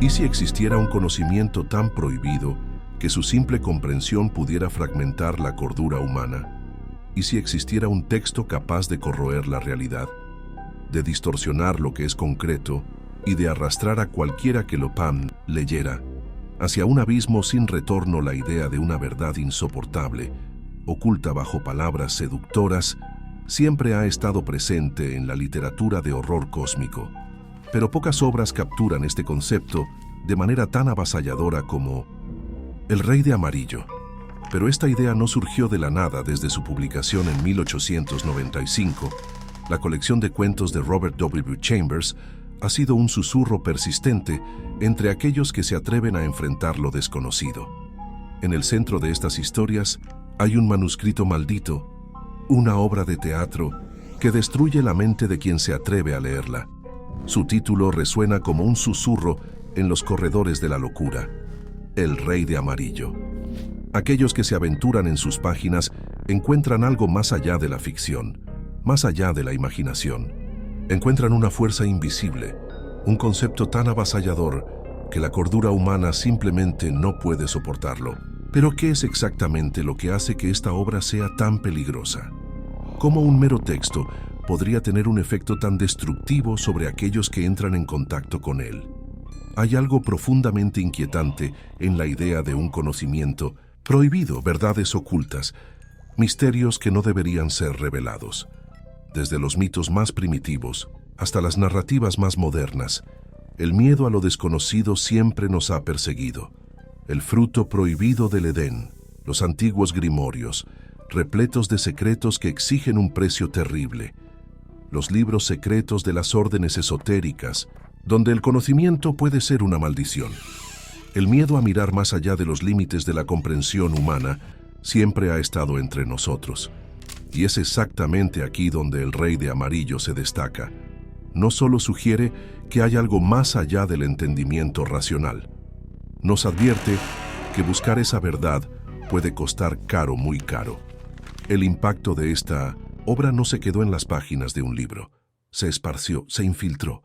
¿Y si existiera un conocimiento tan prohibido que su simple comprensión pudiera fragmentar la cordura humana? ¿Y si existiera un texto capaz de corroer la realidad, de distorsionar lo que es concreto y de arrastrar a cualquiera que lo leyera hacia un abismo sin retorno la idea de una verdad insoportable, oculta bajo palabras seductoras, siempre ha estado presente en la literatura de horror cósmico? Pero pocas obras capturan este concepto de manera tan avasalladora como El Rey de Amarillo. Pero esta idea no surgió de la nada. Desde su publicación en 1895, la colección de cuentos de Robert W. Chambers ha sido un susurro persistente entre aquellos que se atreven a enfrentar lo desconocido. En el centro de estas historias hay un manuscrito maldito, una obra de teatro que destruye la mente de quien se atreve a leerla. Su título resuena como un susurro en los corredores de la locura: El Rey de Amarillo. Aquellos que se aventuran en sus páginas encuentran algo más allá de la ficción, más allá de la imaginación. Encuentran una fuerza invisible, un concepto tan avasallador que la cordura humana simplemente no puede soportarlo. Pero ¿qué es exactamente lo que hace que esta obra sea tan peligrosa? ¿Cómo un mero texto podría tener un efecto tan destructivo sobre aquellos que entran en contacto con él? Hay algo profundamente inquietante en la idea de un conocimiento prohibido, verdades ocultas, misterios que no deberían ser revelados. Desde los mitos más primitivos hasta las narrativas más modernas, el miedo a lo desconocido siempre nos ha perseguido. El fruto prohibido del Edén, los antiguos grimorios, repletos de secretos que exigen un precio terrible, los libros secretos de las órdenes esotéricas, donde el conocimiento puede ser una maldición. El miedo a mirar más allá de los límites de la comprensión humana siempre ha estado entre nosotros. Y es exactamente aquí donde El Rey de Amarillo se destaca. No solo sugiere que hay algo más allá del entendimiento racional. Nos advierte que buscar esa verdad puede costar caro, muy caro. El impacto de esta obra no se quedó en las páginas de un libro. Se esparció, se infiltró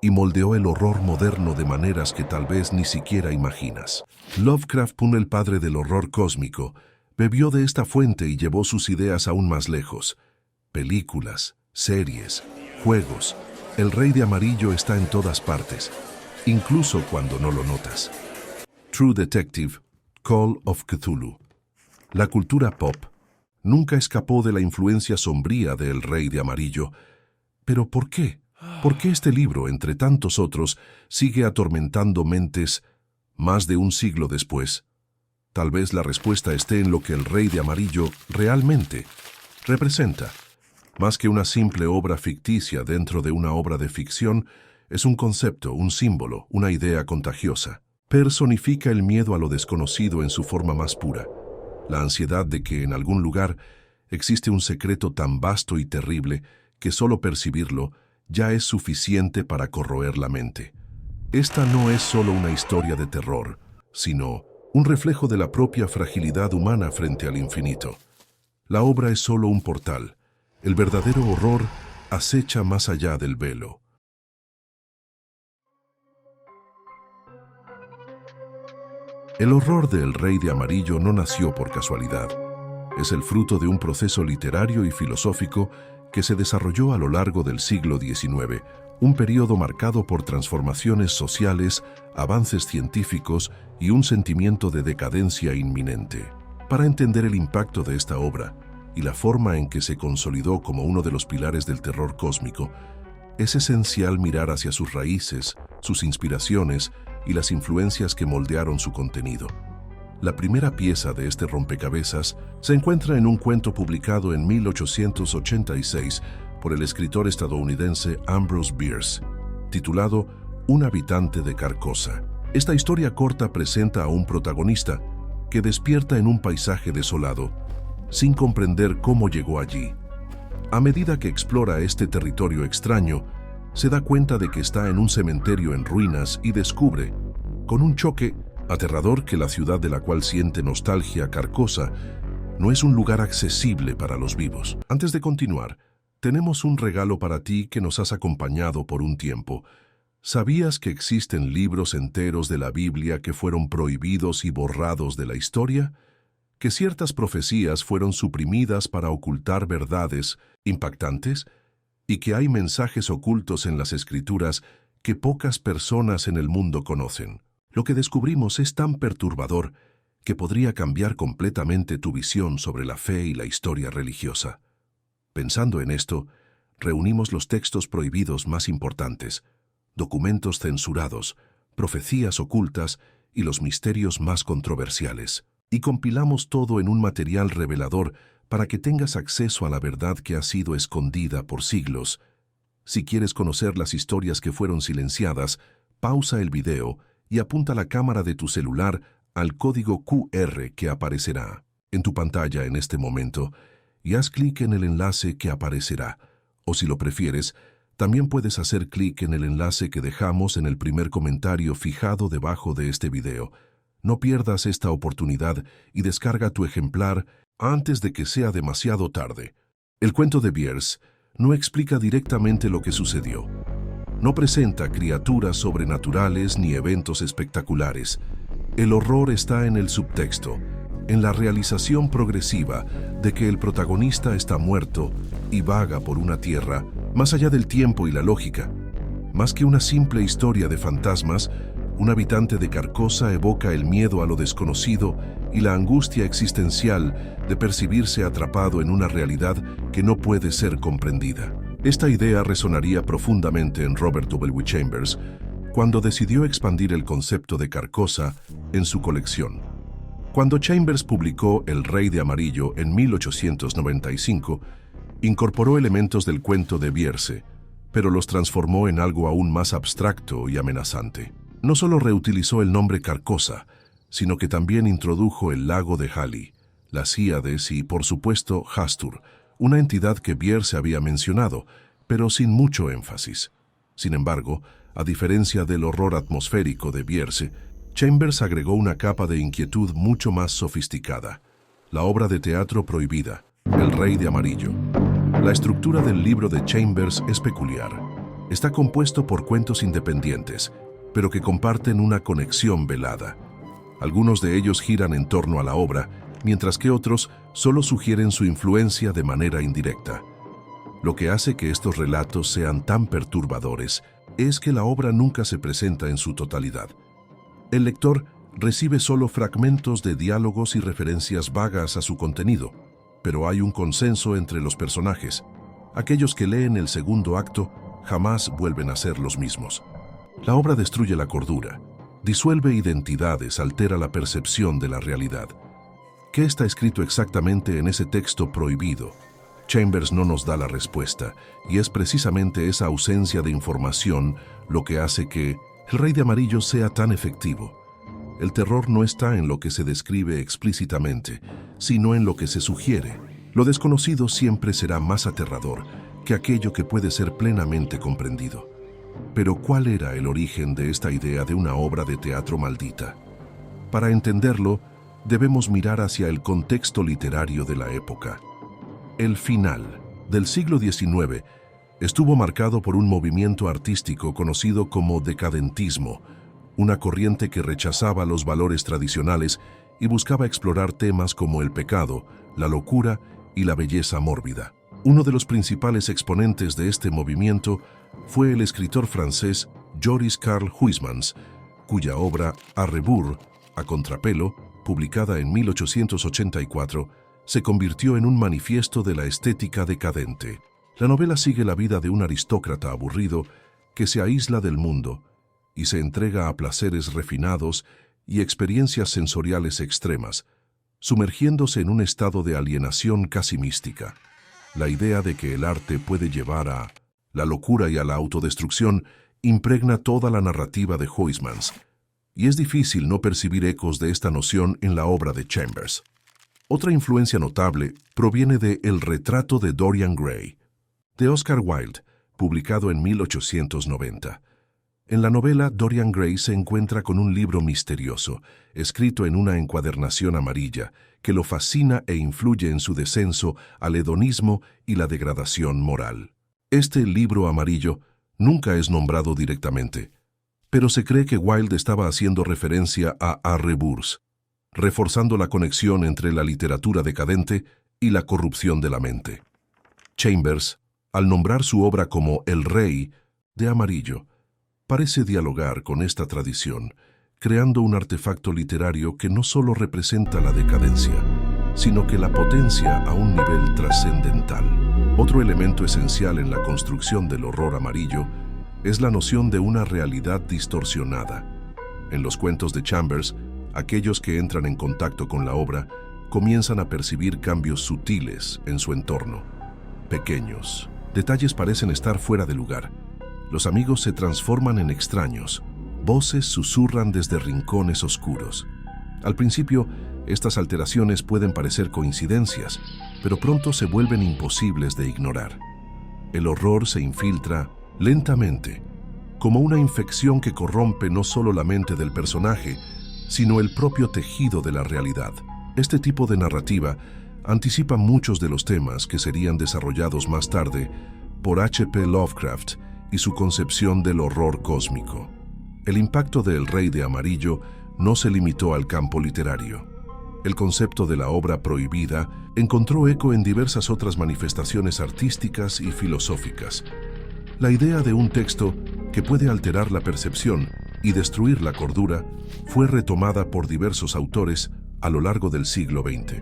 y moldeó el horror moderno de maneras que tal vez ni siquiera imaginas. Lovecraft, el padre del horror cósmico, bebió de esta fuente y llevó sus ideas aún más lejos. Películas, series, juegos. El Rey de Amarillo está en todas partes, incluso cuando no lo notas. True Detective, Call of Cthulhu. La cultura pop nunca escapó de la influencia sombría de El Rey de Amarillo. ¿Pero por qué? ¿Por qué este libro, entre tantos otros, sigue atormentando mentes más de un siglo después? Tal vez la respuesta esté en lo que El Rey de Amarillo realmente representa. Más que una simple obra ficticia dentro de una obra de ficción, es un concepto, un símbolo, una idea contagiosa. Personifica el miedo a lo desconocido en su forma más pura, la ansiedad de que en algún lugar existe un secreto tan vasto y terrible que solo percibirlo ya es suficiente para corroer la mente. Esta no es solo una historia de terror, sino un reflejo de la propia fragilidad humana frente al infinito. La obra es solo un portal. El verdadero horror acecha más allá del velo. El horror de El Rey de Amarillo no nació por casualidad. Es el fruto de un proceso literario y filosófico que se desarrolló a lo largo del siglo XIX, un periodo marcado por transformaciones sociales, avances científicos y un sentimiento de decadencia inminente. Para entender el impacto de esta obra y la forma en que se consolidó como uno de los pilares del terror cósmico, es esencial mirar hacia sus raíces, sus inspiraciones y las influencias que moldearon su contenido. La primera pieza de este rompecabezas se encuentra en un cuento publicado en 1886 por el escritor estadounidense Ambrose Bierce, titulado Un habitante de Carcosa. Esta historia corta presenta a un protagonista que despierta en un paisaje desolado, sin comprender cómo llegó allí. A medida que explora este territorio extraño, se da cuenta de que está en un cementerio en ruinas y descubre, con un choque aterrador, que la ciudad de la cual siente nostalgia, Carcosa, no es un lugar accesible para los vivos. Antes de continuar, tenemos un regalo para ti que nos has acompañado por un tiempo. ¿Sabías que existen libros enteros de la Biblia que fueron prohibidos y borrados de la historia? ¿Que ciertas profecías fueron suprimidas para ocultar verdades impactantes? ¿Y que hay mensajes ocultos en las Escrituras que pocas personas en el mundo conocen? Lo que descubrimos es tan perturbador que podría cambiar completamente tu visión sobre la fe y la historia religiosa. Pensando en esto, reunimos los textos prohibidos más importantes, documentos censurados, profecías ocultas y los misterios más controversiales, y compilamos todo en un material revelador para que tengas acceso a la verdad que ha sido escondida por siglos. Si quieres conocer las historias que fueron silenciadas, pausa el video y apunta la cámara de tu celular al código QR que aparecerá en tu pantalla en este momento y haz clic en el enlace que aparecerá, o si lo prefieres, también puedes hacer clic en el enlace que dejamos en el primer comentario fijado debajo de este video. No pierdas esta oportunidad y descarga tu ejemplar antes de que sea demasiado tarde. El cuento de Bierce no explica directamente lo que sucedió. No presenta criaturas sobrenaturales ni eventos espectaculares. El horror está en el subtexto, en la realización progresiva de que el protagonista está muerto y vaga por una tierra más allá del tiempo y la lógica. Más que una simple historia de fantasmas, un habitante de Carcosa evoca el miedo a lo desconocido y la angustia existencial de percibirse atrapado en una realidad que no puede ser comprendida. Esta idea resonaría profundamente en Robert W. Chambers cuando decidió expandir el concepto de Carcosa en su colección. Cuando Chambers publicó El Rey de Amarillo en 1895, incorporó elementos del cuento de Bierce, pero los transformó en algo aún más abstracto y amenazante. No solo reutilizó el nombre Carcosa, sino que también introdujo el lago de Hali, las Híades y, por supuesto, Hastur, una entidad que Bierce había mencionado, pero sin mucho énfasis. Sin embargo, a diferencia del horror atmosférico de Bierce, Chambers agregó una capa de inquietud mucho más sofisticada: la obra de teatro prohibida, El Rey de Amarillo. La estructura del libro de Chambers es peculiar. Está compuesto por cuentos independientes, pero que comparten una conexión velada. Algunos de ellos giran en torno a la obra, mientras que otros solo sugieren su influencia de manera indirecta. Lo que hace que estos relatos sean tan perturbadores es que la obra nunca se presenta en su totalidad. El lector recibe solo fragmentos de diálogos y referencias vagas a su contenido, pero hay un consenso entre los personajes. Aquellos que leen el segundo acto jamás vuelven a ser los mismos. La obra destruye la cordura, disuelve identidades, altera la percepción de la realidad. ¿Qué está escrito exactamente en ese texto prohibido? Chambers no nos da la respuesta, y es precisamente esa ausencia de información lo que hace que El Rey de Amarillo sea tan efectivo. El terror no está en lo que se describe explícitamente, sino en lo que se sugiere. Lo desconocido siempre será más aterrador que aquello que puede ser plenamente comprendido. Pero ¿cuál era el origen de esta idea de una obra de teatro maldita? Para entenderlo, debemos mirar hacia el contexto literario de la época. El final del siglo XIX estuvo marcado por un movimiento artístico conocido como decadentismo, una corriente que rechazaba los valores tradicionales y buscaba explorar temas como el pecado, la locura y la belleza mórbida. Uno de los principales exponentes de este movimiento fue el escritor francés Joris Karl Huysmans, cuya obra A rebours, a contrapelo, publicada en 1884, se convirtió en un manifiesto de la estética decadente. La novela sigue la vida de un aristócrata aburrido que se aísla del mundo y se entrega a placeres refinados y experiencias sensoriales extremas, sumergiéndose en un estado de alienación casi mística. La idea de que el arte puede llevar a la locura y a la autodestrucción impregna toda la narrativa de Huysmans, y es difícil no percibir ecos de esta noción en la obra de Chambers. Otra influencia notable proviene de El retrato de Dorian Gray, de Oscar Wilde, publicado en 1890. En la novela, Dorian Gray se encuentra con un libro misterioso, escrito en una encuadernación amarilla, que lo fascina e influye en su descenso al hedonismo y la degradación moral. Este libro amarillo nunca es nombrado directamente, pero se cree que Wilde estaba haciendo referencia a Arreburs, reforzando la conexión entre la literatura decadente y la corrupción de la mente. Chambers, al nombrar su obra como El Rey de Amarillo, parece dialogar con esta tradición, creando un artefacto literario que no solo representa la decadencia, sino que la potencia a un nivel trascendental. Otro elemento esencial en la construcción del horror amarillo es la noción de una realidad distorsionada. En los cuentos de Chambers, aquellos que entran en contacto con la obra comienzan a percibir cambios sutiles en su entorno. Pequeños detalles parecen estar fuera de lugar. Los amigos se transforman en extraños. Voces susurran desde rincones oscuros. Al principio, estas alteraciones pueden parecer coincidencias, pero pronto se vuelven imposibles de ignorar. El horror se infiltra lentamente, como una infección que corrompe no solo la mente del personaje, sino el propio tejido de la realidad. Este tipo de narrativa anticipa muchos de los temas que serían desarrollados más tarde por H.P. Lovecraft y su concepción del horror cósmico. El impacto de El Rey de Amarillo no se limitó al campo literario. El concepto de la obra prohibida encontró eco en diversas otras manifestaciones artísticas y filosóficas. La idea de un texto que puede alterar la percepción y destruir la cordura fue retomada por diversos autores a lo largo del siglo XX.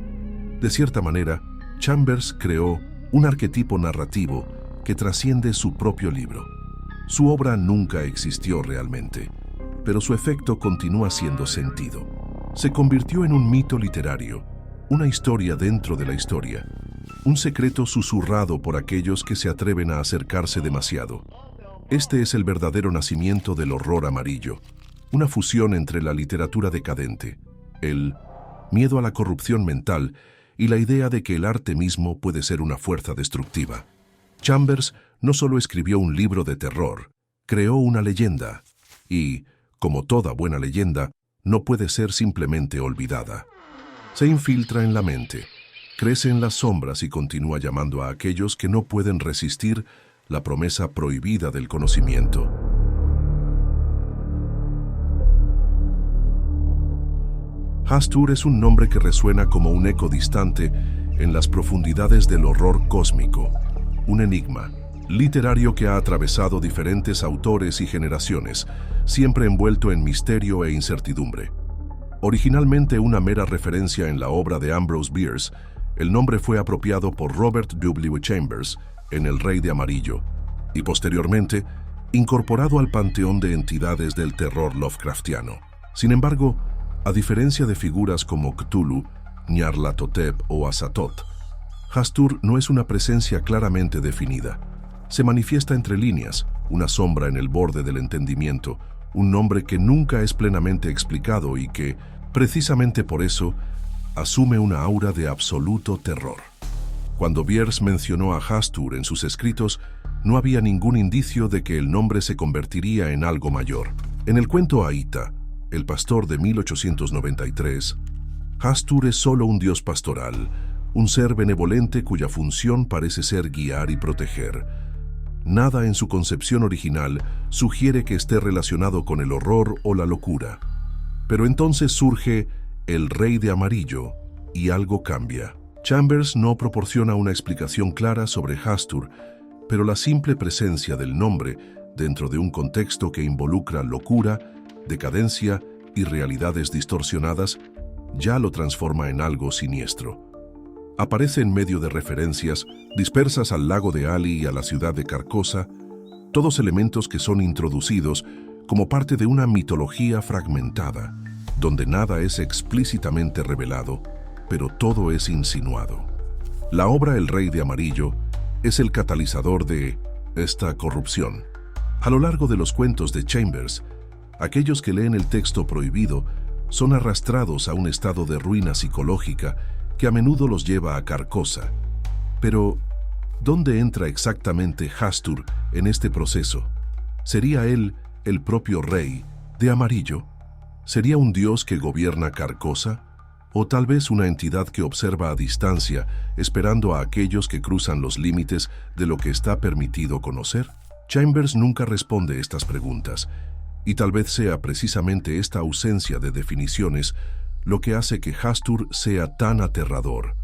De cierta manera, Chambers creó un arquetipo narrativo que trasciende su propio libro. Su obra nunca existió realmente, pero su efecto continúa siendo sentido. Se convirtió en un mito literario, una historia dentro de la historia, un secreto susurrado por aquellos que se atreven a acercarse demasiado. Este es el verdadero nacimiento del horror amarillo, una fusión entre la literatura decadente, el miedo a la corrupción mental y la idea de que el arte mismo puede ser una fuerza destructiva. Chambers no solo escribió un libro de terror, creó una leyenda y, como toda buena leyenda, no puede ser simplemente olvidada. Se infiltra en la mente, crece en las sombras y continúa llamando a aquellos que no pueden resistir la promesa prohibida del conocimiento. Hastur es un nombre que resuena como un eco distante en las profundidades del horror cósmico, un enigma literario que ha atravesado diferentes autores y generaciones, siempre envuelto en misterio e incertidumbre. Originalmente una mera referencia en la obra de Ambrose Bierce, el nombre fue apropiado por Robert W. Chambers en El Rey de Amarillo y posteriormente incorporado al panteón de entidades del terror Lovecraftiano. Sin embargo, a diferencia de figuras como Cthulhu, Nyarlathotep o Azathoth, Hastur no es una presencia claramente definida. Se manifiesta entre líneas, una sombra en el borde del entendimiento, un nombre que nunca es plenamente explicado y que, precisamente por eso, asume una aura de absoluto terror. Cuando Bierce mencionó a Hastur en sus escritos, no había ningún indicio de que el nombre se convertiría en algo mayor. En el cuento Aita, el pastor de 1893, Hastur es solo un dios pastoral, un ser benevolente cuya función parece ser guiar y proteger. Nada en su concepción original sugiere que esté relacionado con el horror o la locura. Pero entonces surge El Rey de Amarillo y algo cambia. Chambers no proporciona una explicación clara sobre Hastur, pero la simple presencia del nombre dentro de un contexto que involucra locura, decadencia y realidades distorsionadas ya lo transforma en algo siniestro. Aparece en medio de referencias dispersas al lago de Ali y a la ciudad de Carcosa, todos elementos que son introducidos como parte de una mitología fragmentada, donde nada es explícitamente revelado, pero todo es insinuado. La obra El Rey de Amarillo es el catalizador de esta corrupción. A lo largo de los cuentos de Chambers, aquellos que leen el texto prohibido son arrastrados a un estado de ruina psicológica que a menudo los lleva a Carcosa. Pero, ¿dónde entra exactamente Hastur en este proceso? ¿Sería él el propio Rey de Amarillo? ¿Sería un dios que gobierna Carcosa? ¿O tal vez una entidad que observa a distancia, esperando a aquellos que cruzan los límites de lo que está permitido conocer? Chambers nunca responde estas preguntas, y tal vez sea precisamente esta ausencia de definiciones lo que hace que Hastur sea tan aterrador.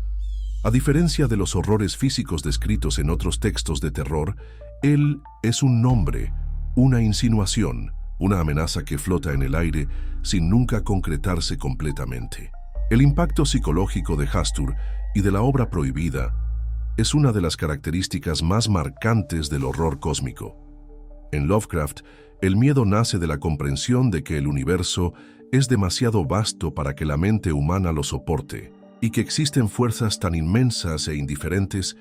A diferencia de los horrores físicos descritos en otros textos de terror, él es un nombre, una insinuación, una amenaza que flota en el aire sin nunca concretarse completamente. El impacto psicológico de Hastur y de la obra prohibida es una de las características más marcantes del horror cósmico. En Lovecraft, el miedo nace de la comprensión de que el universo es demasiado vasto para que la mente humana lo soporte, y que existen fuerzas tan inmensas e indiferentes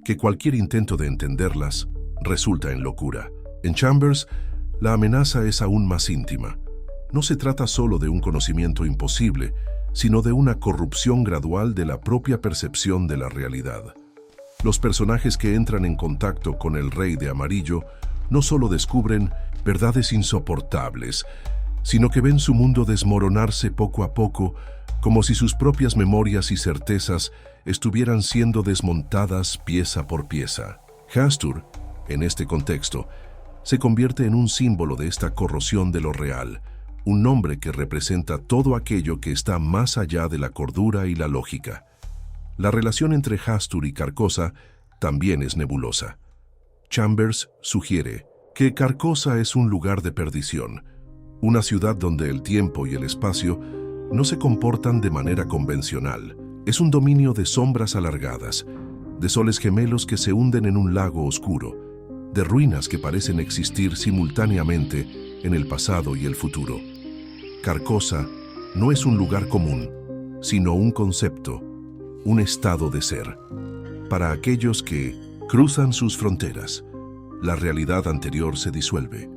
que cualquier intento de entenderlas resulta en locura. En Chambers, la amenaza es aún más íntima. No se trata solo de un conocimiento imposible, sino de una corrupción gradual de la propia percepción de la realidad. Los personajes que entran en contacto con el Rey de Amarillo no solo descubren verdades insoportables, sino que ven su mundo desmoronarse poco a poco, como si sus propias memorias y certezas estuvieran siendo desmontadas pieza por pieza. Hastur, en este contexto, se convierte en un símbolo de esta corrosión de lo real, un nombre que representa todo aquello que está más allá de la cordura y la lógica. La relación entre Hastur y Carcosa también es nebulosa. Chambers sugiere que Carcosa es un lugar de perdición, una ciudad donde el tiempo y el espacio no se comportan de manera convencional. Es un dominio de sombras alargadas, de soles gemelos que se hunden en un lago oscuro, de ruinas que parecen existir simultáneamente en el pasado y el futuro. Carcosa no es un lugar común, sino un concepto, un estado de ser. Para aquellos que cruzan sus fronteras, la realidad anterior se disuelve,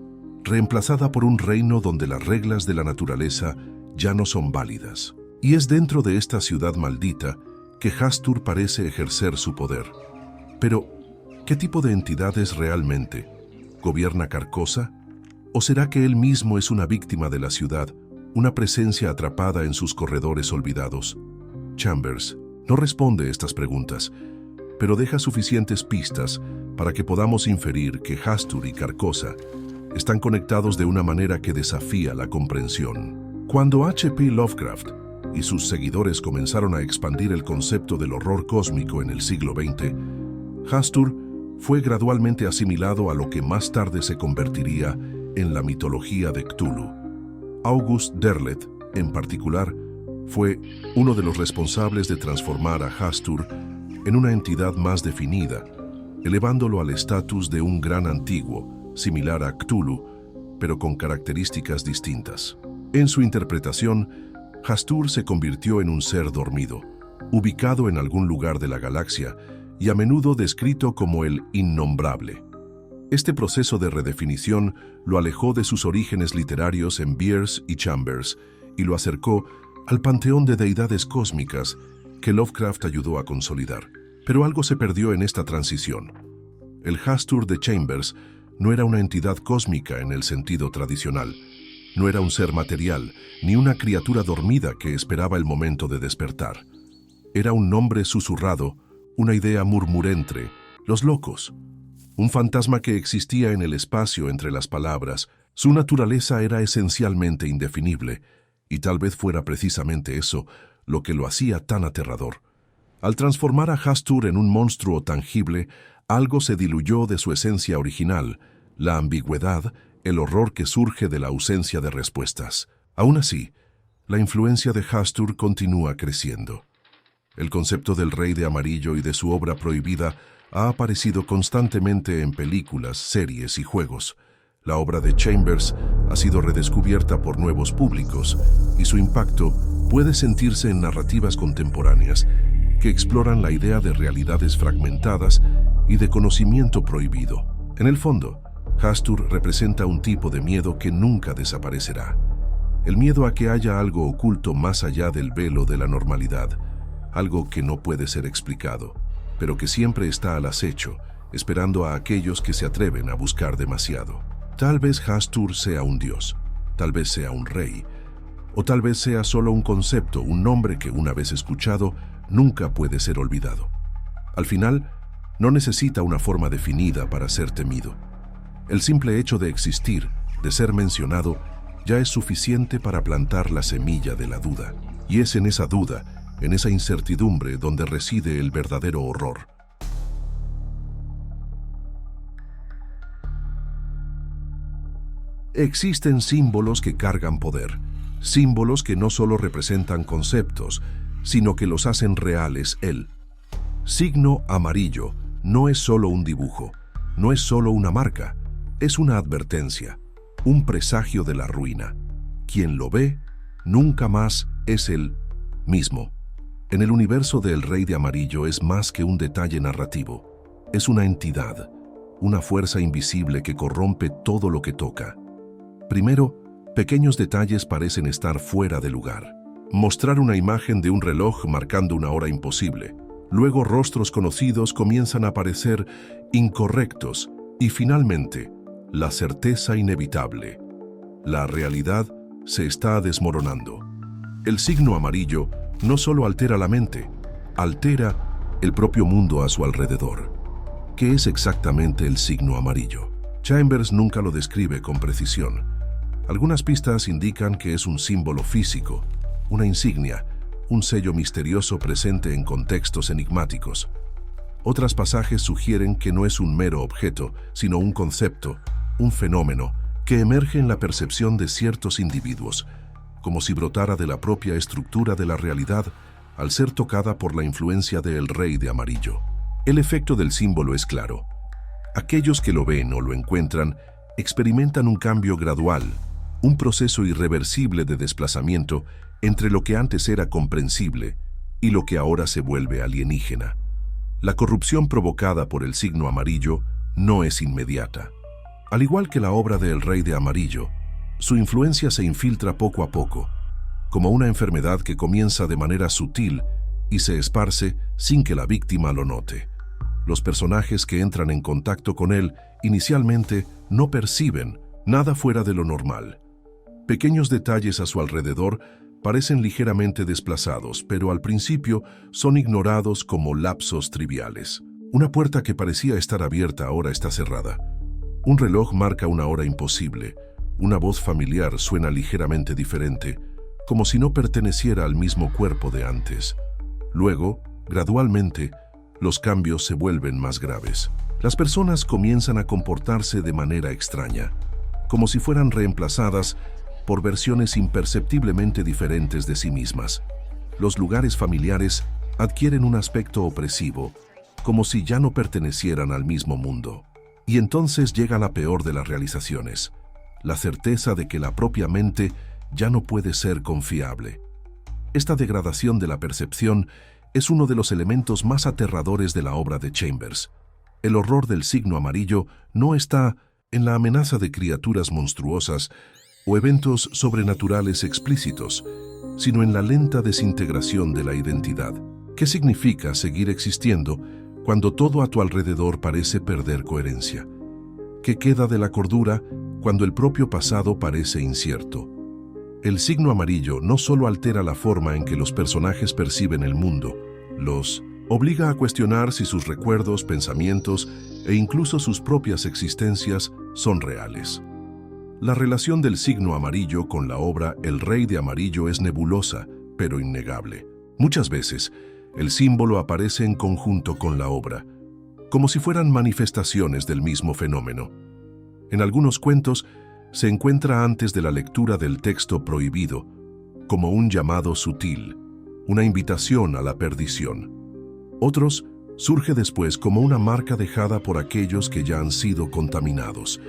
reemplazada por un reino donde las reglas de la naturaleza ya no son válidas. Y es dentro de esta ciudad maldita que Hastur parece ejercer su poder. Pero, ¿qué tipo de entidad es realmente? ¿Gobierna Carcosa? ¿O será que él mismo es una víctima de la ciudad, una presencia atrapada en sus corredores olvidados? Chambers no responde estas preguntas, pero deja suficientes pistas para que podamos inferir que Hastur y Carcosa están conectados de una manera que desafía la comprensión. Cuando H.P. Lovecraft y sus seguidores comenzaron a expandir el concepto del horror cósmico en el siglo XX, Hastur fue gradualmente asimilado a lo que más tarde se convertiría en la mitología de Cthulhu. August Derleth, en particular, fue uno de los responsables de transformar a Hastur en una entidad más definida, elevándolo al estatus de un gran antiguo, similar a Cthulhu, pero con características distintas. En su interpretación, Hastur se convirtió en un ser dormido, ubicado en algún lugar de la galaxia y a menudo descrito como el innombrable. Este proceso de redefinición lo alejó de sus orígenes literarios en Bierce y Chambers y lo acercó al panteón de deidades cósmicas que Lovecraft ayudó a consolidar. Pero algo se perdió en esta transición. El Hastur de Chambers no era una entidad cósmica en el sentido tradicional. No era un ser material, ni una criatura dormida que esperaba el momento de despertar. Era un nombre susurrado, una idea murmurente, los locos. Un fantasma que existía en el espacio entre las palabras. Su naturaleza era esencialmente indefinible, y tal vez fuera precisamente eso lo que lo hacía tan aterrador. Al transformar a Hastur en un monstruo tangible, algo se diluyó de su esencia original, la ambigüedad, el horror que surge de la ausencia de respuestas. Aún así, la influencia de Hastur continúa creciendo. El concepto del Rey de Amarillo y de su obra prohibida ha aparecido constantemente en películas, series y juegos. La obra de Chambers ha sido redescubierta por nuevos públicos y su impacto puede sentirse en narrativas contemporáneas que exploran la idea de realidades fragmentadas y de conocimiento prohibido. En el fondo, Hastur representa un tipo de miedo que nunca desaparecerá. El miedo a que haya algo oculto más allá del velo de la normalidad, algo que no puede ser explicado, pero que siempre está al acecho, esperando a aquellos que se atreven a buscar demasiado. Tal vez Hastur sea un dios, tal vez sea un rey, o tal vez sea solo un concepto, un nombre que una vez escuchado nunca puede ser olvidado. Al final, no necesita una forma definida para ser temido. El simple hecho de existir, de ser mencionado, ya es suficiente para plantar la semilla de la duda. Y es en esa duda, en esa incertidumbre, donde reside el verdadero horror. Existen símbolos que cargan poder, símbolos que no solo representan conceptos, sino que los hacen reales. El signo amarillo no es solo un dibujo, no es solo una marca, es una advertencia, un presagio de la ruina. Quien lo ve, nunca más es el mismo. En el universo del Rey de Amarillo es más que un detalle narrativo, es una entidad, una fuerza invisible que corrompe todo lo que toca. Primero, pequeños detalles parecen estar fuera de lugar. Mostrar una imagen de un reloj marcando una hora imposible. Luego rostros conocidos comienzan a parecer incorrectos. Y finalmente, la certeza inevitable. La realidad se está desmoronando. El signo amarillo no solo altera la mente, altera el propio mundo a su alrededor. ¿Qué es exactamente el signo amarillo? Chambers nunca lo describe con precisión. Algunas pistas indican que es un símbolo físico, una insignia, un sello misterioso presente en contextos enigmáticos. Otros pasajes sugieren que no es un mero objeto, sino un concepto, un fenómeno, que emerge en la percepción de ciertos individuos, como si brotara de la propia estructura de la realidad al ser tocada por la influencia del Rey de Amarillo. El efecto del símbolo es claro. Aquellos que lo ven o lo encuentran experimentan un cambio gradual, un proceso irreversible de desplazamiento entre lo que antes era comprensible y lo que ahora se vuelve alienígena. La corrupción provocada por el signo amarillo no es inmediata. Al igual que la obra del Rey de Amarillo, su influencia se infiltra poco a poco, como una enfermedad que comienza de manera sutil y se esparce sin que la víctima lo note. Los personajes que entran en contacto con él inicialmente no perciben nada fuera de lo normal. Pequeños detalles a su alrededor parecen ligeramente desplazados, pero al principio son ignorados como lapsos triviales. Una puerta que parecía estar abierta ahora está cerrada. Un reloj marca una hora imposible. Una voz familiar suena ligeramente diferente, como si no perteneciera al mismo cuerpo de antes. Luego, gradualmente, los cambios se vuelven más graves. Las personas comienzan a comportarse de manera extraña, como si fueran reemplazadas por versiones imperceptiblemente diferentes de sí mismas. Los lugares familiares adquieren un aspecto opresivo, como si ya no pertenecieran al mismo mundo. Y entonces llega la peor de las realizaciones, la certeza de que la propia mente ya no puede ser confiable. Esta degradación de la percepción es uno de los elementos más aterradores de la obra de Chambers. El horror del signo amarillo no está en la amenaza de criaturas monstruosas o eventos sobrenaturales explícitos, sino en la lenta desintegración de la identidad. ¿Qué significa seguir existiendo cuando todo a tu alrededor parece perder coherencia? ¿Qué queda de la cordura cuando el propio pasado parece incierto? El signo amarillo no solo altera la forma en que los personajes perciben el mundo, los obliga a cuestionar si sus recuerdos, pensamientos e incluso sus propias existencias son reales. La relación del signo amarillo con la obra El Rey de Amarillo es nebulosa, pero innegable. Muchas veces, el símbolo aparece en conjunto con la obra, como si fueran manifestaciones del mismo fenómeno. En algunos cuentos, se encuentra antes de la lectura del texto prohibido, como un llamado sutil, una invitación a la perdición. Otros, surge después como una marca dejada por aquellos que ya han sido contaminados.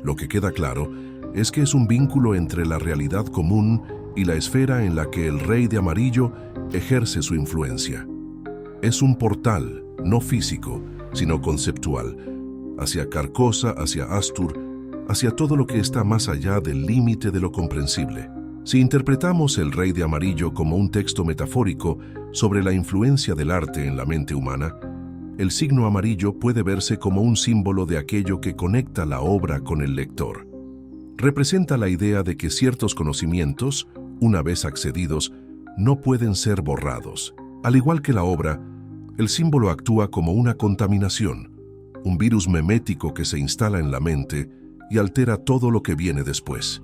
Lo que queda claro es que es un vínculo entre la realidad común y la esfera en la que el Rey de Amarillo ejerce su influencia. Es un portal, no físico, sino conceptual, hacia Carcosa, hacia Astur, hacia todo lo que está más allá del límite de lo comprensible. Si interpretamos El Rey de Amarillo como un texto metafórico sobre la influencia del arte en la mente humana, el signo amarillo puede verse como un símbolo de aquello que conecta la obra con el lector. Representa la idea de que ciertos conocimientos, una vez accedidos, no pueden ser borrados. Al igual que la obra, el símbolo actúa como una contaminación, un virus memético que se instala en la mente y altera todo lo que viene después.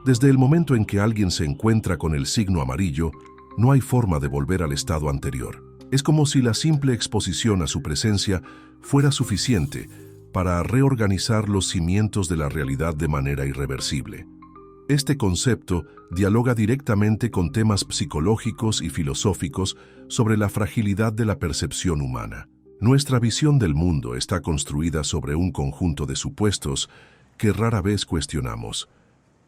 Desde el momento en que alguien se encuentra con el signo amarillo, no hay forma de volver al estado anterior. Es como si la simple exposición a su presencia fuera suficiente para reorganizar los cimientos de la realidad de manera irreversible. Este concepto dialoga directamente con temas psicológicos y filosóficos sobre la fragilidad de la percepción humana. Nuestra visión del mundo está construida sobre un conjunto de supuestos que rara vez cuestionamos.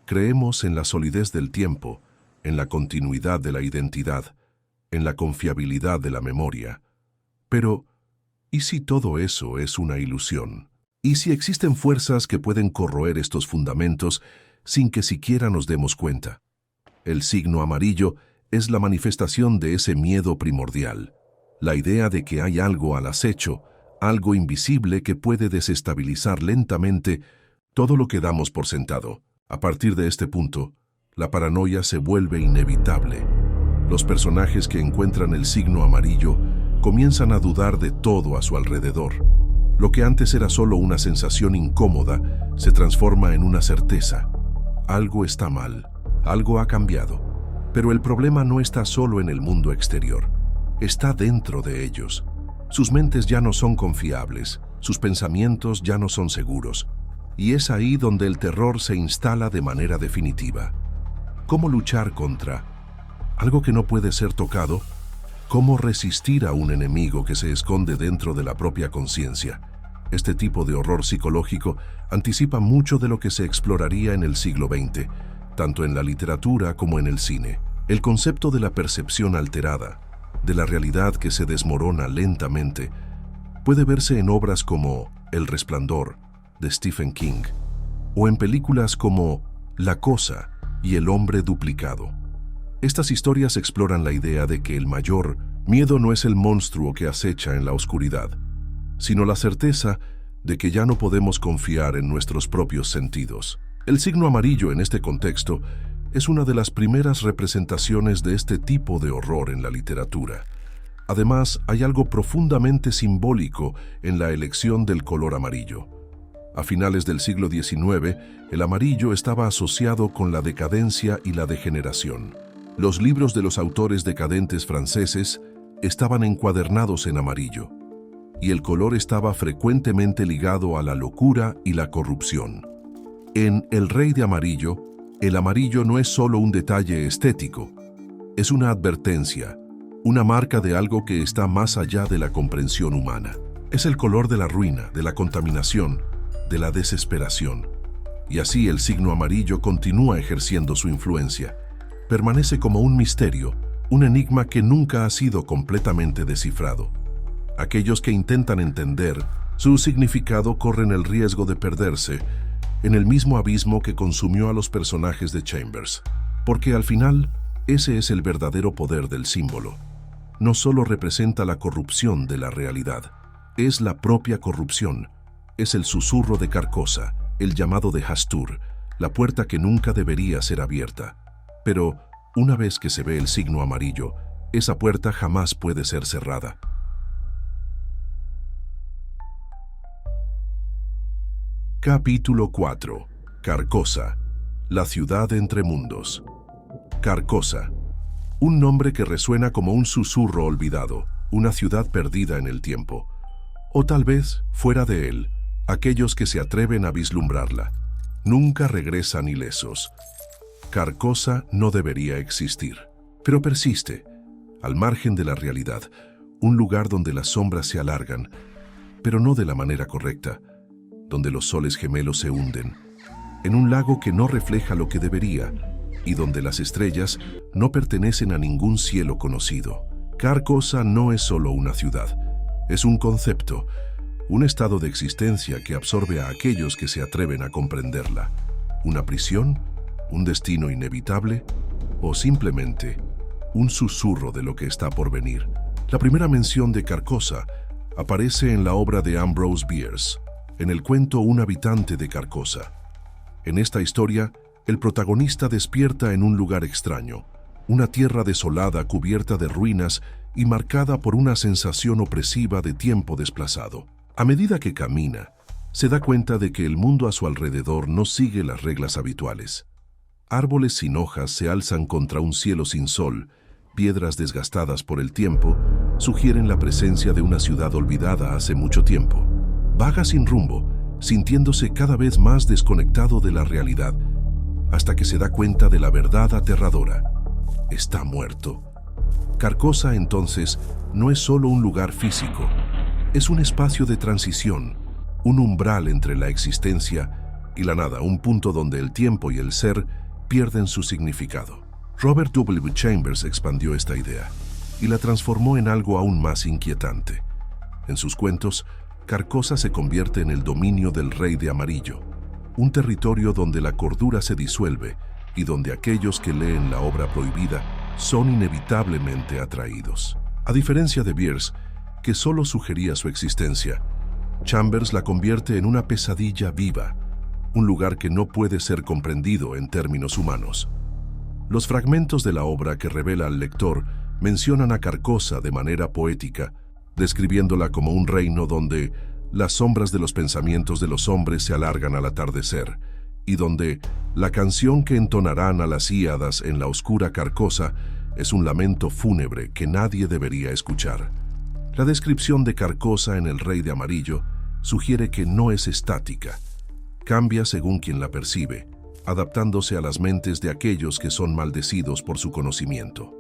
Creemos en la solidez del tiempo, en la continuidad de la identidad, en la confiabilidad de la memoria. Pero, ¿y si todo eso es una ilusión? ¿Y si existen fuerzas que pueden corroer estos fundamentos sin que siquiera nos demos cuenta? El signo amarillo es la manifestación de ese miedo primordial, la idea de que hay algo al acecho, algo invisible que puede desestabilizar lentamente todo lo que damos por sentado. A partir de este punto, la paranoia se vuelve inevitable. Los personajes que encuentran el signo amarillo comienzan a dudar de todo a su alrededor. Lo que antes era solo una sensación incómoda se transforma en una certeza. Algo está mal, algo ha cambiado. Pero el problema no está solo en el mundo exterior, está dentro de ellos. Sus mentes ya no son confiables, sus pensamientos ya no son seguros. Y es ahí donde el terror se instala de manera definitiva. ¿Cómo luchar contra algo que no puede ser tocado? ¿Cómo resistir a un enemigo que se esconde dentro de la propia conciencia? Este tipo de horror psicológico anticipa mucho de lo que se exploraría en el siglo XX, tanto en la literatura como en el cine. El concepto de la percepción alterada, de la realidad que se desmorona lentamente, puede verse en obras como El Resplandor, de Stephen King, o en películas como La Cosa y El Hombre Duplicado. Estas historias exploran la idea de que el mayor miedo no es el monstruo que acecha en la oscuridad, sino la certeza de que ya no podemos confiar en nuestros propios sentidos. El signo amarillo en este contexto es una de las primeras representaciones de este tipo de horror en la literatura. Además, hay algo profundamente simbólico en la elección del color amarillo. A finales del siglo XIX, el amarillo estaba asociado con la decadencia y la degeneración. Los libros de los autores decadentes franceses estaban encuadernados en amarillo, y el color estaba frecuentemente ligado a la locura y la corrupción. En El Rey de Amarillo, el amarillo no es solo un detalle estético, es una advertencia, una marca de algo que está más allá de la comprensión humana. Es el color de la ruina, de la contaminación, de la desesperación. Y así el signo amarillo continúa ejerciendo su influencia. Permanece como un misterio, un enigma que nunca ha sido completamente descifrado. Aquellos que intentan entender su significado corren el riesgo de perderse en el mismo abismo que consumió a los personajes de Chambers. Porque al final, ese es el verdadero poder del símbolo. No solo representa la corrupción de la realidad, es la propia corrupción. Es el susurro de Carcosa, el llamado de Hastur, la puerta que nunca debería ser abierta. Pero, una vez que se ve el signo amarillo, esa puerta jamás puede ser cerrada. Capítulo 4. Carcosa, la ciudad entre mundos. Carcosa, un nombre que resuena como un susurro olvidado, una ciudad perdida en el tiempo. O tal vez, fuera de él, aquellos que se atreven a vislumbrarla. Nunca regresan ilesos. Carcosa no debería existir, pero persiste, al margen de la realidad, un lugar donde las sombras se alargan, pero no de la manera correcta, donde los soles gemelos se hunden, en un lago que no refleja lo que debería, y donde las estrellas no pertenecen a ningún cielo conocido. Carcosa no es solo una ciudad, es un concepto, un estado de existencia que absorbe a aquellos que se atreven a comprenderla. ¿Una prisión? ¿Un destino inevitable? ¿O simplemente un susurro de lo que está por venir? La primera mención de Carcosa aparece en la obra de Ambrose Bierce, en el cuento Un habitante de Carcosa. En esta historia, el protagonista despierta en un lugar extraño, una tierra desolada cubierta de ruinas y marcada por una sensación opresiva de tiempo desplazado. A medida que camina, se da cuenta de que el mundo a su alrededor no sigue las reglas habituales. Árboles sin hojas se alzan contra un cielo sin sol, piedras desgastadas por el tiempo sugieren la presencia de una ciudad olvidada hace mucho tiempo. Vaga sin rumbo, sintiéndose cada vez más desconectado de la realidad, hasta que se da cuenta de la verdad aterradora. Está muerto. Carcosa, entonces, no es solo un lugar físico, es un espacio de transición, un umbral entre la existencia y la nada, un punto donde el tiempo y el ser pierden su significado. Robert W. Chambers expandió esta idea y la transformó en algo aún más inquietante. En sus cuentos, Carcosa se convierte en el dominio del Rey de Amarillo, un territorio donde la cordura se disuelve y donde aquellos que leen la obra prohibida son inevitablemente atraídos. A diferencia de Bierce, que solo sugería su existencia, Chambers la convierte en una pesadilla viva, un lugar que no puede ser comprendido en términos humanos. Los fragmentos de la obra que revela al lector mencionan a Carcosa de manera poética, describiéndola como un reino donde las sombras de los pensamientos de los hombres se alargan al atardecer, y donde la canción que entonarán a las híadas en la oscura Carcosa es un lamento fúnebre que nadie debería escuchar. La descripción de Carcosa en El Rey de Amarillo sugiere que no es estática, cambia según quien la percibe, adaptándose a las mentes de aquellos que son maldecidos por su conocimiento.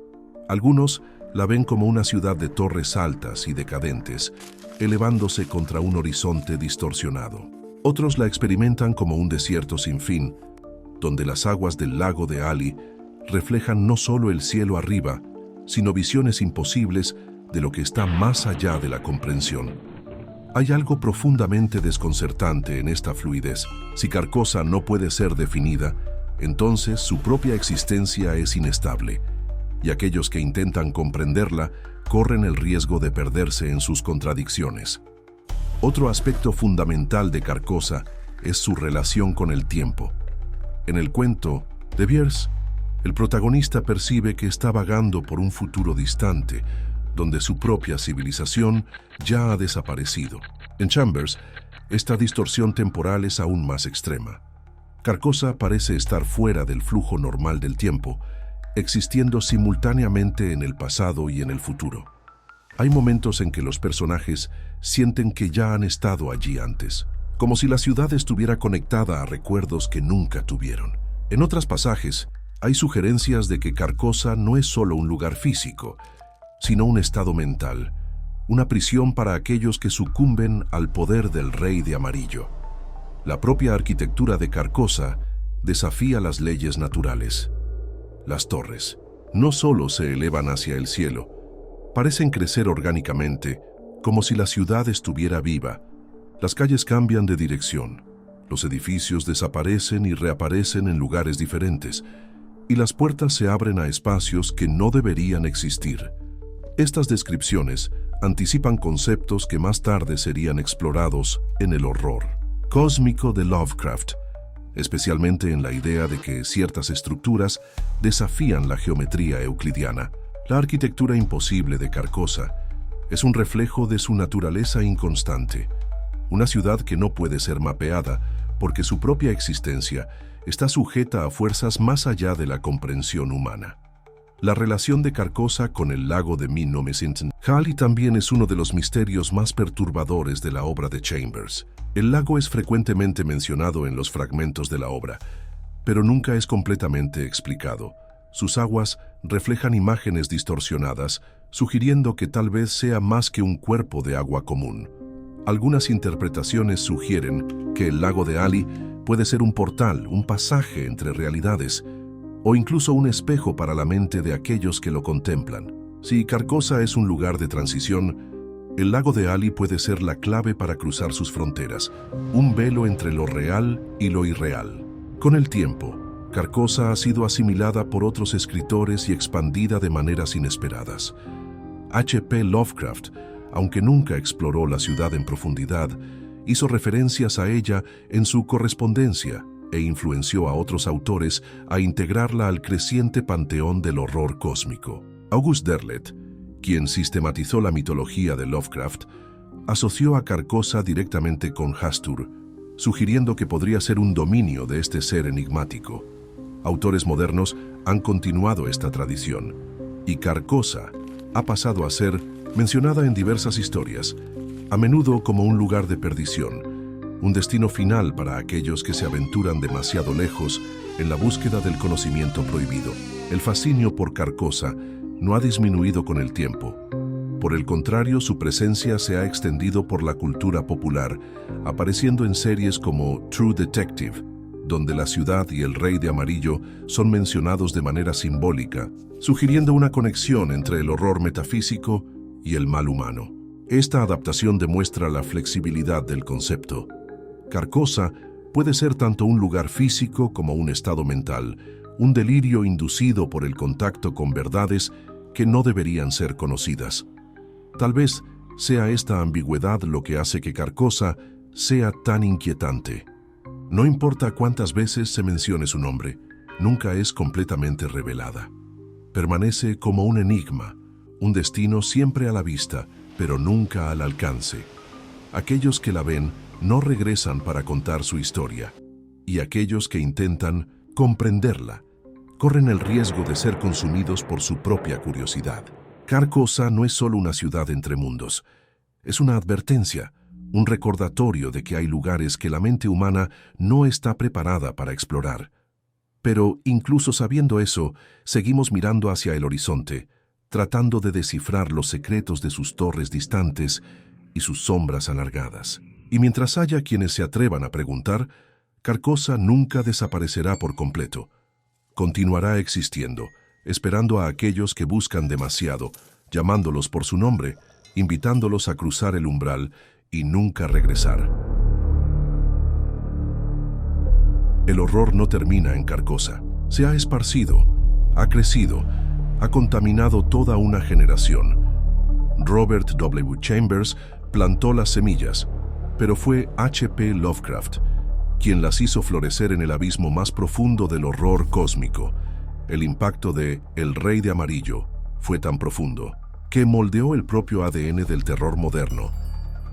Algunos la ven como una ciudad de torres altas y decadentes, elevándose contra un horizonte distorsionado. Otros la experimentan como un desierto sin fin, donde las aguas del lago de Ali reflejan no solo el cielo arriba, sino visiones imposibles de lo que está más allá de la comprensión. Hay algo profundamente desconcertante en esta fluidez. Si Carcosa no puede ser definida, entonces su propia existencia es inestable, y aquellos que intentan comprenderla corren el riesgo de perderse en sus contradicciones. Otro aspecto fundamental de Carcosa es su relación con el tiempo. En el cuento de Bierce, el protagonista percibe que está vagando por un futuro distante, donde su propia civilización ya ha desaparecido. En Chambers, esta distorsión temporal es aún más extrema. Carcosa parece estar fuera del flujo normal del tiempo, existiendo simultáneamente en el pasado y en el futuro. Hay momentos en que los personajes sienten que ya han estado allí antes, como si la ciudad estuviera conectada a recuerdos que nunca tuvieron. En otros pasajes, hay sugerencias de que Carcosa no es solo un lugar físico, sino un estado mental, una prisión para aquellos que sucumben al poder del Rey de Amarillo. La propia arquitectura de Carcosa desafía las leyes naturales. Las torres no solo se elevan hacia el cielo, parecen crecer orgánicamente, como si la ciudad estuviera viva. Las calles cambian de dirección, los edificios desaparecen y reaparecen en lugares diferentes, y las puertas se abren a espacios que no deberían existir. Estas descripciones anticipan conceptos que más tarde serían explorados en el horror cósmico de Lovecraft, especialmente en la idea de que ciertas estructuras desafían la geometría euclidiana. La arquitectura imposible de Carcosa es un reflejo de su naturaleza inconstante, una ciudad que no puede ser mapeada porque su propia existencia está sujeta a fuerzas más allá de la comprensión humana. La relación de Carcosa con el lago de Hali también es uno de los misterios más perturbadores de la obra de Chambers. El lago es frecuentemente mencionado en los fragmentos de la obra, pero nunca es completamente explicado. Sus aguas reflejan imágenes distorsionadas, sugiriendo que tal vez sea más que un cuerpo de agua común. Algunas interpretaciones sugieren que el lago de Ali puede ser un portal, un pasaje entre realidades, o incluso un espejo para la mente de aquellos que lo contemplan. Si Carcosa es un lugar de transición, el lago de Ali puede ser la clave para cruzar sus fronteras, un velo entre lo real y lo irreal. Con el tiempo, Carcosa ha sido asimilada por otros escritores y expandida de maneras inesperadas. H.P. Lovecraft, aunque nunca exploró la ciudad en profundidad, hizo referencias a ella en su correspondencia e influenció a otros autores a integrarla al creciente panteón del horror cósmico. August Derleth, quien sistematizó la mitología de Lovecraft, asoció a Carcosa directamente con Hastur, sugiriendo que podría ser un dominio de este ser enigmático. Autores modernos han continuado esta tradición, y Carcosa ha pasado a ser mencionada en diversas historias, a menudo como un lugar de perdición, un destino final para aquellos que se aventuran demasiado lejos en la búsqueda del conocimiento prohibido. El fascinio por Carcosa no ha disminuido con el tiempo. Por el contrario, su presencia se ha extendido por la cultura popular, apareciendo en series como True Detective, donde la ciudad y el Rey de Amarillo son mencionados de manera simbólica, sugiriendo una conexión entre el horror metafísico y el mal humano. Esta adaptación demuestra la flexibilidad del concepto. Carcosa puede ser tanto un lugar físico como un estado mental, un delirio inducido por el contacto con verdades que no deberían ser conocidas. Tal vez sea esta ambigüedad lo que hace que Carcosa sea tan inquietante. No importa cuántas veces se mencione su nombre, nunca es completamente revelada. Permanece como un enigma, un destino siempre a la vista, pero nunca al alcance. Aquellos que la ven no regresan para contar su historia, y aquellos que intentan comprenderla corren el riesgo de ser consumidos por su propia curiosidad. Carcosa no es solo una ciudad entre mundos, es una advertencia, un recordatorio de que hay lugares que la mente humana no está preparada para explorar. Pero, incluso sabiendo eso, seguimos mirando hacia el horizonte, tratando de descifrar los secretos de sus torres distantes y sus sombras alargadas. Y mientras haya quienes se atrevan a preguntar, Carcosa nunca desaparecerá por completo. Continuará existiendo, esperando a aquellos que buscan demasiado, llamándolos por su nombre, invitándolos a cruzar el umbral y nunca regresar. El horror no termina en Carcosa. Se ha esparcido, ha crecido, ha contaminado toda una generación. Robert W. Chambers plantó las semillas, pero fue H.P. Lovecraft quien las hizo florecer en el abismo más profundo del horror cósmico. El impacto de El Rey de Amarillo fue tan profundo que moldeó el propio ADN del terror moderno.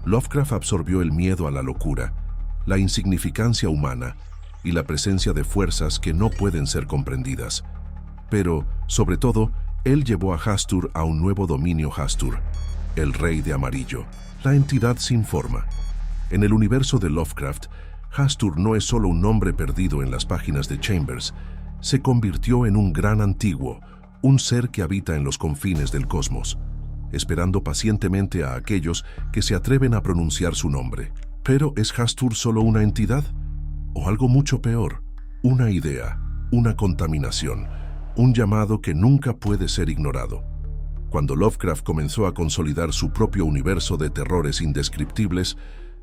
Lovecraft absorbió el miedo a la locura, la insignificancia humana y la presencia de fuerzas que no pueden ser comprendidas. Pero, sobre todo, él llevó a Hastur a un nuevo dominio Hastur, el Rey de Amarillo, la entidad sin forma. En el universo de Lovecraft, Hastur no es solo un nombre perdido en las páginas de Chambers, se convirtió en un gran antiguo, un ser que habita en los confines del cosmos, esperando pacientemente a aquellos que se atreven a pronunciar su nombre. ¿Pero es Hastur solo una entidad? ¿O algo mucho peor? Una idea, una contaminación, un llamado que nunca puede ser ignorado. Cuando Lovecraft comenzó a consolidar su propio universo de terrores indescriptibles,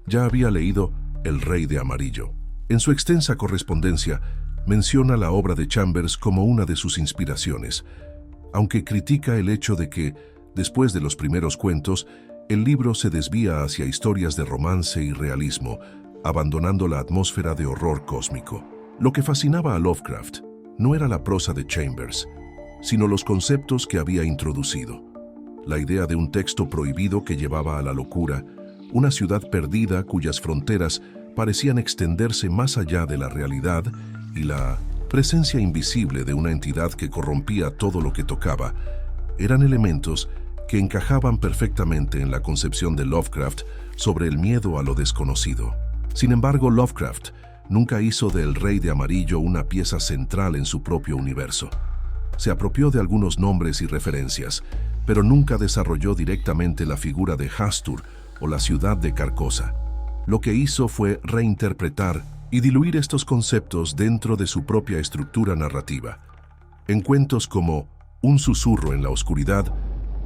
ya había leído El Rey de Amarillo. En su extensa correspondencia, menciona la obra de Chambers como una de sus inspiraciones, aunque critica el hecho de que, después de los primeros cuentos, el libro se desvía hacia historias de romance y realismo, abandonando la atmósfera de horror cósmico. Lo que fascinaba a Lovecraft no era la prosa de Chambers, sino los conceptos que había introducido. La idea de un texto prohibido que llevaba a la locura, una ciudad perdida cuyas fronteras parecían extenderse más allá de la realidad y la presencia invisible de una entidad que corrompía todo lo que tocaba, eran elementos que encajaban perfectamente en la concepción de Lovecraft sobre el miedo a lo desconocido. Sin embargo, Lovecraft nunca hizo de El Rey de Amarillo una pieza central en su propio universo. Se apropió de algunos nombres y referencias, pero nunca desarrolló directamente la figura de Hastur o la ciudad de Carcosa. Lo que hizo fue reinterpretar y diluir estos conceptos dentro de su propia estructura narrativa. En cuentos como Un susurro en la oscuridad,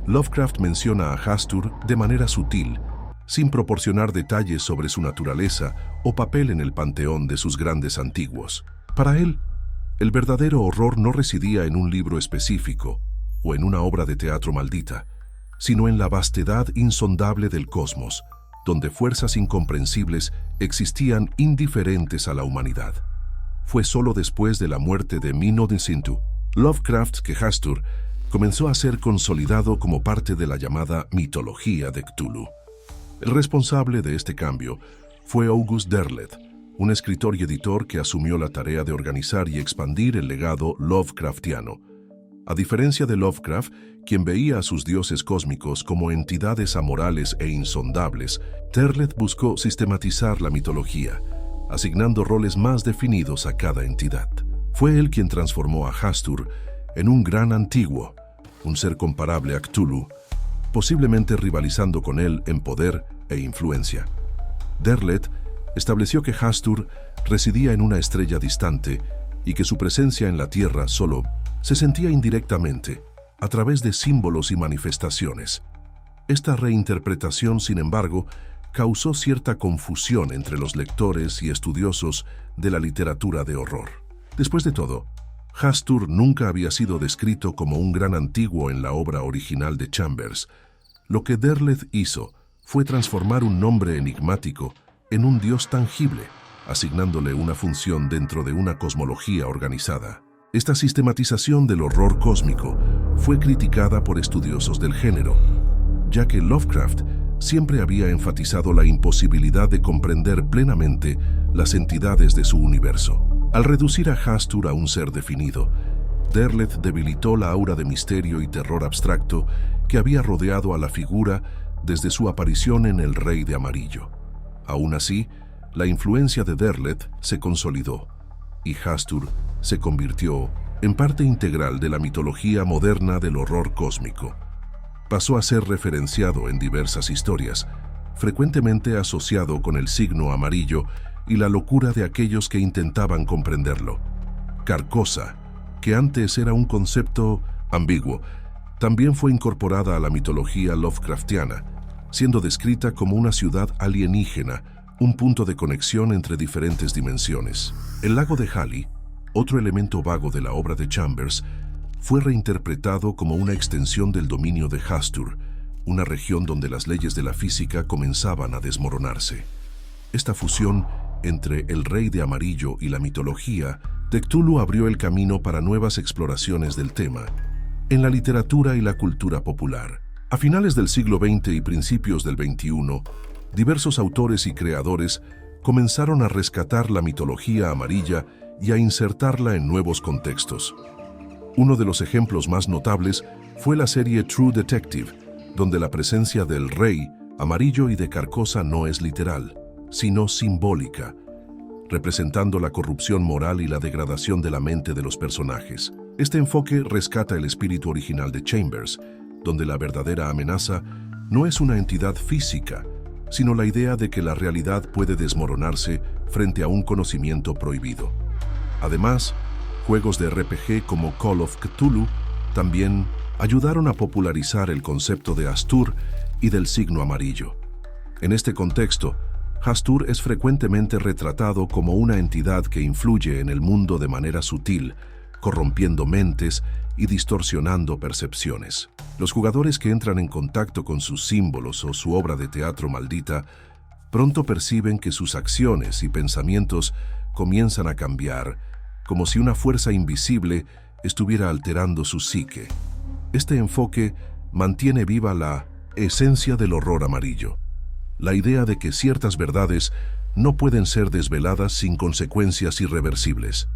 Lovecraft menciona a Hastur de manera sutil, sin proporcionar detalles sobre su naturaleza o papel en el panteón de sus grandes antiguos. Para él, el verdadero horror no residía en un libro específico o en una obra de teatro maldita, sino en la vastedad insondable del cosmos, donde fuerzas incomprensibles existían indiferentes a la humanidad. Fue solo después de la muerte de Mino-Nisintu, Lovecraft, que Hastur comenzó a ser consolidado como parte de la llamada mitología de Cthulhu. El responsable de este cambio fue August Derleth, un escritor y editor que asumió la tarea de organizar y expandir el legado Lovecraftiano. A diferencia de Lovecraft, quien veía a sus dioses cósmicos como entidades amorales e insondables, Derleth buscó sistematizar la mitología, asignando roles más definidos a cada entidad. Fue él quien transformó a Hastur en un gran antiguo, un ser comparable a Cthulhu, posiblemente rivalizando con él en poder e influencia. Derleth estableció que Hastur residía en una estrella distante y que su presencia en la Tierra solo se sentía indirectamente, a través de símbolos y manifestaciones. Esta reinterpretación, sin embargo, causó cierta confusión entre los lectores y estudiosos de la literatura de horror. Después de todo, Hastur nunca había sido descrito como un gran antiguo en la obra original de Chambers. Lo que Derleth hizo fue transformar un nombre enigmático en un dios tangible, asignándole una función dentro de una cosmología organizada. Esta sistematización del horror cósmico fue criticada por estudiosos del género, ya que Lovecraft siempre había enfatizado la imposibilidad de comprender plenamente las entidades de su universo. Al reducir a Hastur a un ser definido, Derleth debilitó la aura de misterio y terror abstracto que había rodeado a la figura desde su aparición en El Rey de Amarillo. Aún así, la influencia de Derleth se consolidó, y Hastur se convirtió en parte integral de la mitología moderna del horror cósmico. Pasó a ser referenciado en diversas historias, frecuentemente asociado con el signo amarillo y la locura de aquellos que intentaban comprenderlo. Carcosa, que antes era un concepto ambiguo, también fue incorporada a la mitología Lovecraftiana, siendo descrita como una ciudad alienígena, un punto de conexión entre diferentes dimensiones. El lago de Halley, otro elemento vago de la obra de Chambers, fue reinterpretado como una extensión del dominio de Hastur, una región donde las leyes de la física comenzaban a desmoronarse. Esta fusión entre el Rey de Amarillo y la mitología de Cthulhu abrió el camino para nuevas exploraciones del tema en la literatura y la cultura popular. A finales del siglo XX y principios del XXI, diversos autores y creadores comenzaron a rescatar la mitología amarilla y a insertarla en nuevos contextos. Uno de los ejemplos más notables fue la serie True Detective, donde la presencia del Rey Amarillo y de Carcosa no es literal, sino simbólica, representando la corrupción moral y la degradación de la mente de los personajes. Este enfoque rescata el espíritu original de Chambers, donde la verdadera amenaza no es una entidad física, sino la idea de que la realidad puede desmoronarse frente a un conocimiento prohibido. Además, juegos de RPG como Call of Cthulhu también ayudaron a popularizar el concepto de Hastur y del signo amarillo. En este contexto, Hastur es frecuentemente retratado como una entidad que influye en el mundo de manera sutil, corrompiendo mentes y distorsionando percepciones. Los jugadores que entran en contacto con sus símbolos o su obra de teatro maldita pronto perciben que sus acciones y pensamientos comienzan a cambiar, como si una fuerza invisible estuviera alterando su psique. Este enfoque mantiene viva la esencia del horror amarillo, la idea de que ciertas verdades no pueden ser desveladas sin consecuencias irreversibles.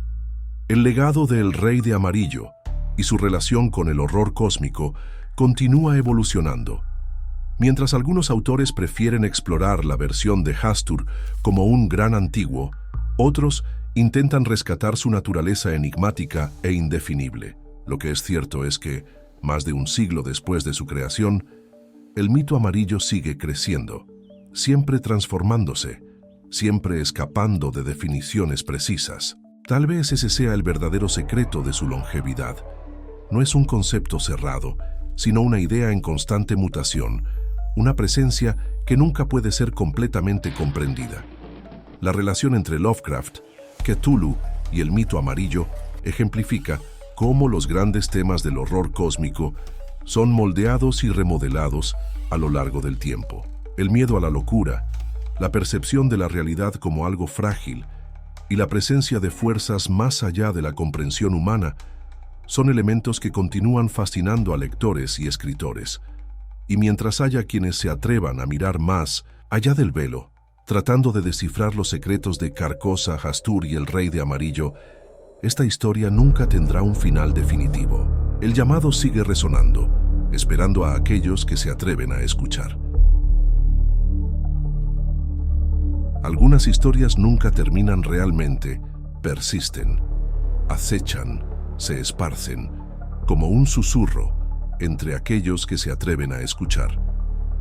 El legado del Rey de Amarillo y su relación con el horror cósmico continúa evolucionando. Mientras algunos autores prefieren explorar la versión de Hastur como un gran antiguo, otros intentan rescatar su naturaleza enigmática e indefinible. Lo que es cierto es que, más de un siglo después de su creación, el mito amarillo sigue creciendo, siempre transformándose, siempre escapando de definiciones precisas. Tal vez ese sea el verdadero secreto de su longevidad. No es un concepto cerrado, sino una idea en constante mutación, una presencia que nunca puede ser completamente comprendida. La relación entre Lovecraft, Cthulhu y el mito amarillo ejemplifica cómo los grandes temas del horror cósmico son moldeados y remodelados a lo largo del tiempo. El miedo a la locura, la percepción de la realidad como algo frágil y la presencia de fuerzas más allá de la comprensión humana son elementos que continúan fascinando a lectores y escritores. Y mientras haya quienes se atrevan a mirar más allá del velo, tratando de descifrar los secretos de Carcosa, Hastur y el Rey de Amarillo, esta historia nunca tendrá un final definitivo. El llamado sigue resonando, esperando a aquellos que se atreven a escuchar. Algunas historias nunca terminan realmente, persisten, acechan, se esparcen, como un susurro entre aquellos que se atreven a escuchar.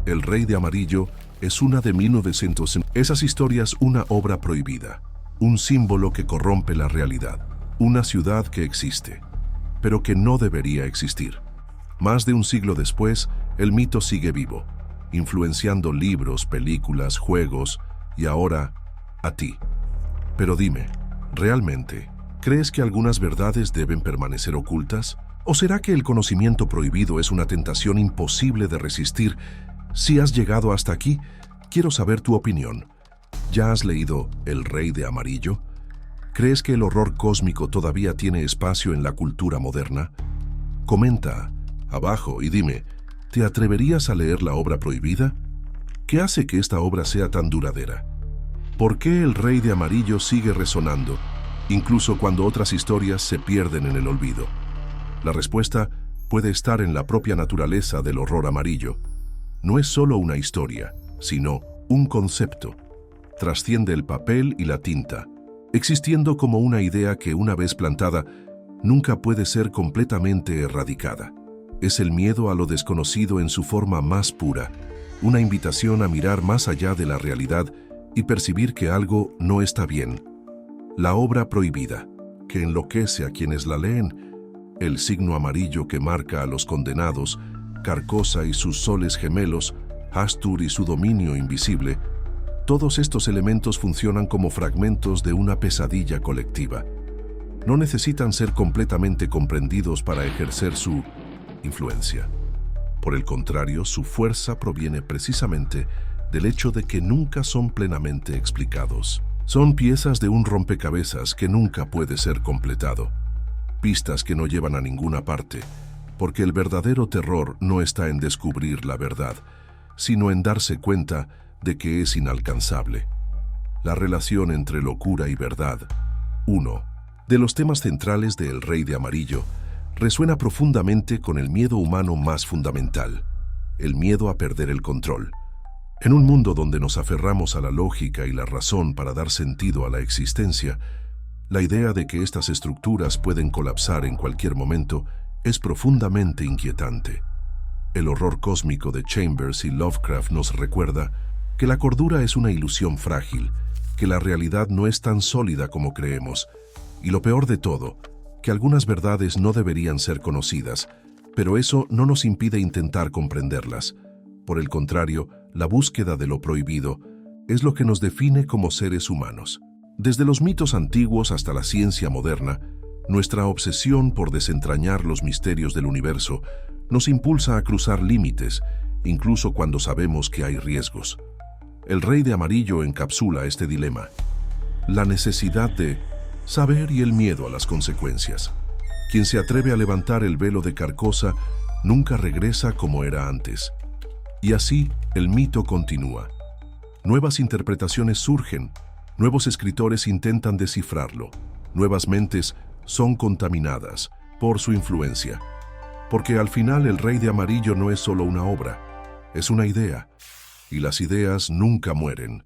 El Rey de Amarillo es una de 1900. Esas historias, una obra prohibida, un símbolo que corrompe la realidad, una ciudad que existe, pero que no debería existir. Más de un siglo después, el mito sigue vivo, influenciando libros, películas, juegos y ahora a ti. Pero dime, ¿realmente crees que algunas verdades deben permanecer ocultas? ¿O será que el conocimiento prohibido es una tentación imposible de resistir? Si has llegado hasta aquí, quiero saber tu opinión. ¿Ya has leído El Rey de Amarillo? ¿Crees que el horror cósmico todavía tiene espacio en la cultura moderna? Comenta abajo y dime, ¿te atreverías a leer la obra prohibida? ¿Qué hace que esta obra sea tan duradera? ¿Por qué El Rey de Amarillo sigue resonando, incluso cuando otras historias se pierden en el olvido? La respuesta puede estar en la propia naturaleza del horror amarillo. No es solo una historia, sino un concepto. Trasciende el papel y la tinta, existiendo como una idea que, una vez plantada, nunca puede ser completamente erradicada. Es el miedo a lo desconocido en su forma más pura, una invitación a mirar más allá de la realidad y percibir que algo no está bien. La obra prohibida, que enloquece a quienes la leen, el signo amarillo que marca a los condenados, Carcosa y sus soles gemelos, Hastur y su dominio invisible, todos estos elementos funcionan como fragmentos de una pesadilla colectiva. No necesitan ser completamente comprendidos para ejercer su influencia. Por el contrario, su fuerza proviene precisamente del hecho de que nunca son plenamente explicados. Son piezas de un rompecabezas que nunca puede ser completado. Pistas que no llevan a ninguna parte, porque el verdadero terror no está en descubrir la verdad, sino en darse cuenta de que es inalcanzable. La relación entre locura y verdad, uno de los temas centrales de El Rey de Amarillo, resuena profundamente con el miedo humano más fundamental, el miedo a perder el control. En un mundo donde nos aferramos a la lógica y la razón para dar sentido a la existencia, la idea de que estas estructuras pueden colapsar en cualquier momento es profundamente inquietante. El horror cósmico de Chambers y Lovecraft nos recuerda que la cordura es una ilusión frágil, que la realidad no es tan sólida como creemos, y lo peor de todo, que algunas verdades no deberían ser conocidas, pero eso no nos impide intentar comprenderlas. Por el contrario, la búsqueda de lo prohibido es lo que nos define como seres humanos. Desde los mitos antiguos hasta la ciencia moderna, nuestra obsesión por desentrañar los misterios del universo nos impulsa a cruzar límites, incluso cuando sabemos que hay riesgos. El Rey de Amarillo encapsula este dilema: la necesidad de saber y el miedo a las consecuencias. Quien se atreve a levantar el velo de Carcosa nunca regresa como era antes. Y así, el mito continúa. Nuevas interpretaciones surgen, nuevos escritores intentan descifrarlo, nuevas mentes son contaminadas por su influencia. Porque al final El Rey de Amarillo no es solo una obra, es una idea, y las ideas nunca mueren,